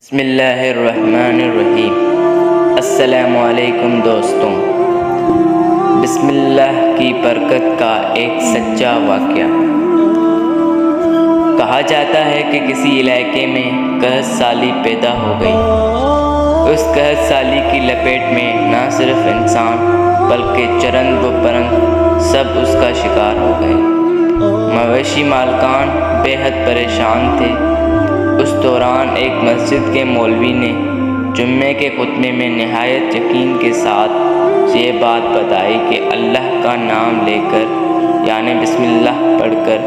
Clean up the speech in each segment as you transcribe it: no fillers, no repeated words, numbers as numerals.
بسم اللہ الرحمن الرحیم۔ السلام علیکم دوستوں، بسم اللہ کی برکت کا ایک سچا واقعہ۔ کہا جاتا ہے کہ کسی علاقے میں قحط سالی پیدا ہو گئی۔ اس قحط سالی کی لپیٹ میں نہ صرف انسان بلکہ چرند و پرند سب اس کا شکار ہو گئے۔ مویشی مالکان بے حد پریشان تھے۔ اس دوران ایک مسجد کے مولوی نے جمعے کے خطبے میں نہایت یقین کے ساتھ یہ بات بتائی کہ اللہ کا نام لے کر یعنی بسم اللہ پڑھ کر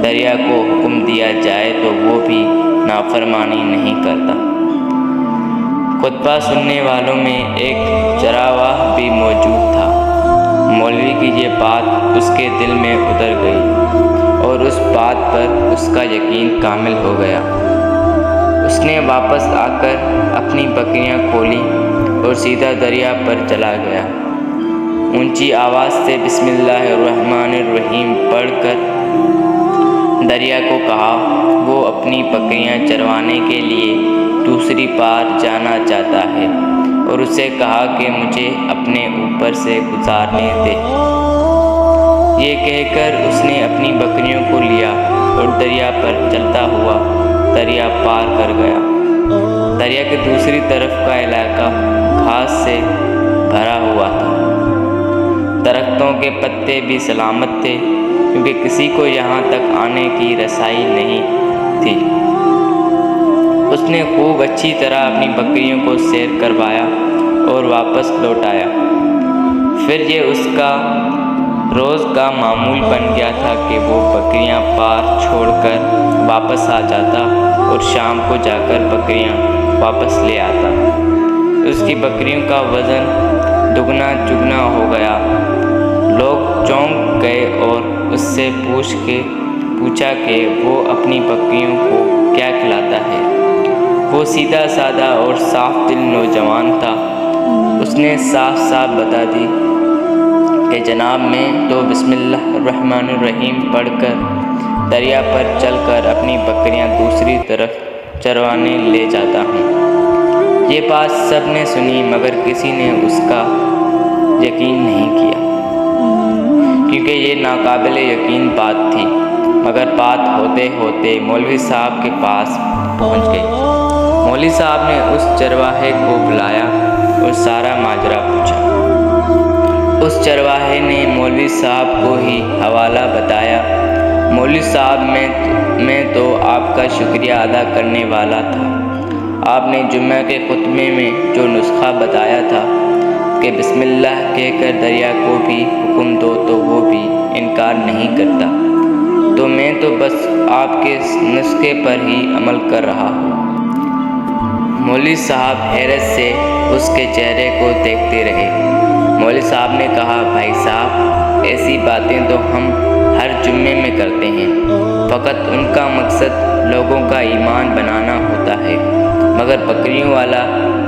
دریا کو حکم دیا جائے تو وہ بھی نافرمانی نہیں کرتا۔ خطبہ سننے والوں میں ایک چراواہ بھی موجود تھا۔ مولوی کی یہ بات اس کے دل میں اتر گئی اور اس بات پر اس کا یقین کامل ہو گیا۔ اس نے واپس آ کر اپنی بکریاں کھولیں اور سیدھا دریا پر چلا گیا۔ اونچی آواز سے بسم اللہ الرحمن الرحیم پڑھ کر دریا کو کہا وہ اپنی بکریاں چروانے کے لیے دوسری پار جانا چاہتا ہے اور اسے کہا کہ مجھے اپنے اوپر سے گزارنے دے۔ یہ کہہ کر اس نے اپنی بکریوں کو لیا اور دریا پر چلتا ہوا دریا پار کر گیا۔ دریا کے دوسری طرف کا علاقہ گھاس سے بھرا ہوا تھا۔ درختوں کے پتے بھی سلامت تھے کیونکہ کسی کو یہاں تک آنے کی رسائی نہیں تھی۔ اس نے خوب اچھی طرح اپنی بکریوں کو سیر کروایا اور واپس لوٹایا۔ پھر یہ اس کا روز کا معمول بن گیا تھا کہ وہ بکریاں پار چھوڑ کر واپس آ جاتا اور شام کو جا کر بکریاں واپس لے آتا۔ اس کی بکریوں کا وزن دگنا چگنا ہو گیا۔ لوگ چونک گئے اور اس سے پوچھا کہ وہ اپنی بکریوں کو کیا کھلاتا ہے۔ وہ سیدھا سادہ اور صاف دل نوجوان تھا۔ اس نے صاف صاف بتا دی کہ جناب میں تو بسم اللہ الرحمن الرحیم پڑھ کر دریا پر چل کر اپنی بکریاں دوسری طرف چروانے لے جاتا ہوں۔ یہ بات سب نے سنی مگر کسی نے اس کا یقین نہیں کیا کیونکہ یہ ناقابل یقین بات تھی۔ مگر بات ہوتے ہوتے مولوی صاحب کے پاس پہنچ گئی۔ مولوی صاحب نے اس چرواہے کو بلایا اور سارا ماجرا پوچھا۔ اس چرواہے نے مولوی صاحب کو ہی حوالہ بتایا۔ مولوی صاحب میں تو آپ کا شکریہ ادا کرنے والا تھا۔ آپ نے جمعہ کے خطبے میں جو نسخہ بتایا تھا کہ بسم اللہ کہہ کر دریا کو بھی حکم دو تو وہ بھی انکار نہیں کرتا، تو میں تو بس آپ کے نسخے پر ہی عمل کر رہا ہوں۔ مولوی صاحب حیرت سے اس کے چہرے کو دیکھتے رہے۔ مولوی صاحب نے کہا بھائی صاحب ایسی باتیں تو ہم ہر جمعے میں کرتے ہیں، فقط ان کا مقصد لوگوں کا ایمان بنانا ہوتا ہے۔ مگر بکریوں والا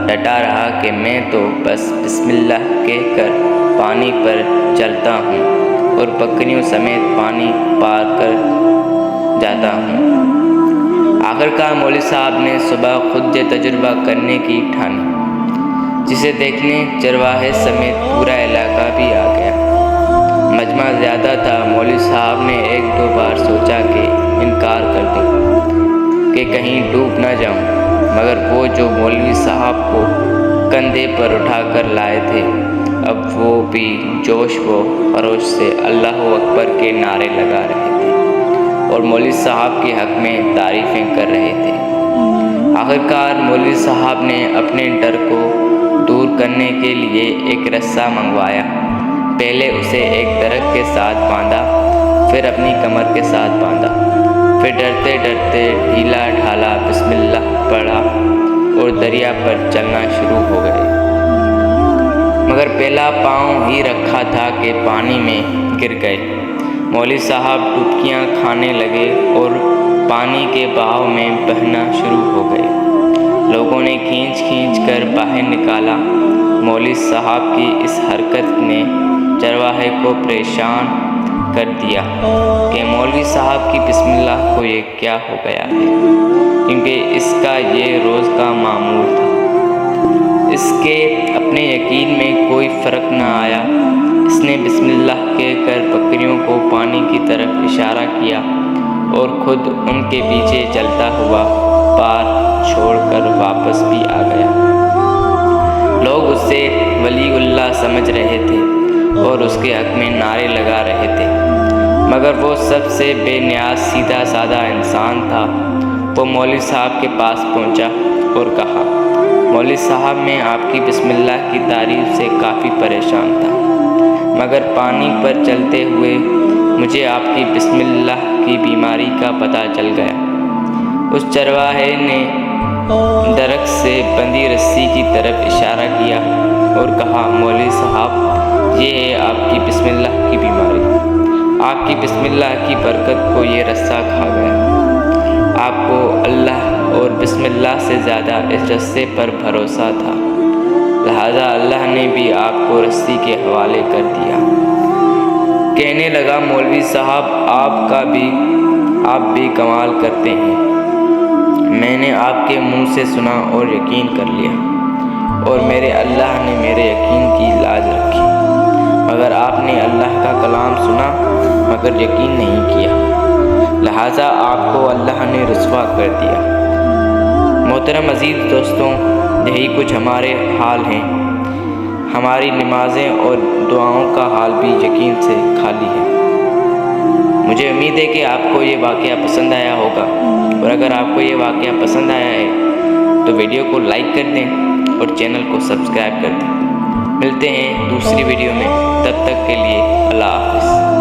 ڈٹا رہا کہ میں تو بس بسم اللہ کہہ کر پانی پر چلتا ہوں اور بکریوں سمیت پانی پار کر جاتا ہوں۔ آخرکار مولوی صاحب نے صبح خود یہ تجربہ کرنے کی ٹھانی، جسے دیکھنے چرواہے سمیت پورا علاقہ بھی آ گیا۔ مجمع زیادہ تھا۔ مولوی صاحب نے ایک دو بار سوچا کہ انکار کر دوں کہ کہیں ڈوب نہ جاؤں، مگر وہ جو مولوی صاحب کو کندھے پر اٹھا کر لائے تھے اب وہ بھی جوش و خروش سے اللہ اکبر کے نعرے لگا رہے تھے اور مولوی صاحب کے حق میں تعریفیں کر رہے تھے۔ آخرکار مولوی صاحب نے اپنے ڈر کو دور کرنے کے لیے ایک رسہ منگوایا۔ پہلے اسے ایک درخت کے ساتھ باندھا، پھر اپنی کمر کے ساتھ باندھا، پھر ڈرتے ڈرتے ڈھیلا ڈھالا بسم اللہ پڑھا اور دریا پر چلنا شروع ہو گئے۔ مگر پہلا پاؤں ہی رکھا تھا کہ پانی میں گر گئے۔ مولوی صاحب ڈبکیاں کھانے لگے اور پانی کے بہاؤ میں بہنا شروع ہو گئے۔ لوگوں نے کھینچ کر باہر نکالا۔ مولوی صاحب کی اس حرکت نے چرواہے کو پریشان کر دیا کہ مولوی صاحب کی بسم اللہ کو یہ کیا ہو گیا ہے، کیونکہ اس کا یہ روز کا کوئی فرق نہ آیا۔ اس نے بسم اللہ کہہ کر بکریوں کو پانی کی طرف اشارہ کیا اور خود ان کے پیچھے چلتا ہوا پار چھوڑ کر واپس بھی آ گیا۔ لوگ اسے ولی اللہ سمجھ رہے تھے اور اس کے حق میں نعرے لگا رہے تھے، مگر وہ سب سے بے نیاز سیدھا سادہ انسان تھا۔ وہ مولوی صاحب کے پاس پہنچا اور کہا، مولوی صاحب میں آپ کی بسم اللہ کی تعریف سے کافی پریشان تھا، مگر پانی پر چلتے ہوئے مجھے آپ کی بسم اللہ کی بیماری کا پتہ چل گیا۔ اس چرواہے نے درخت سے بندھی رسی کی طرف اشارہ کیا اور کہا، مولوی صاحب یہ ہے آپ کی بسم اللہ کی بیماری۔ آپ کی بسم اللہ کی برکت کو یہ رسہ کھا گیا۔ آپ کو اللہ اور بسم اللہ سے زیادہ اس رسے پر بھروسہ تھا، لہذا اللہ نے بھی آپ کو رسی کے حوالے کر دیا۔ کہنے لگا، مولوی صاحب آپ بھی کمال کرتے ہیں۔ میں نے آپ کے منہ سے سنا اور یقین کر لیا، اور میرے اللہ نے میرے یقین کی لاج رکھی، مگر آپ نے اللہ کا کلام سنا مگر یقین نہیں کیا، لہٰذا آپ کو اللہ نے رسوا کر دیا۔ محترم عزیز دوستوں، یہی کچھ ہمارے حال ہیں۔ ہماری نمازیں اور دعاؤں کا حال بھی یقین سے خالی ہے۔ مجھے امید ہے کہ آپ کو یہ واقعہ پسند آیا ہوگا، اور اگر آپ کو یہ واقعہ پسند آیا ہے تو ویڈیو کو لائک کر دیں اور چینل کو سبسکرائب کر دیں۔ ملتے ہیں دوسری ویڈیو میں، تب تک کے لیے اللہ حافظ۔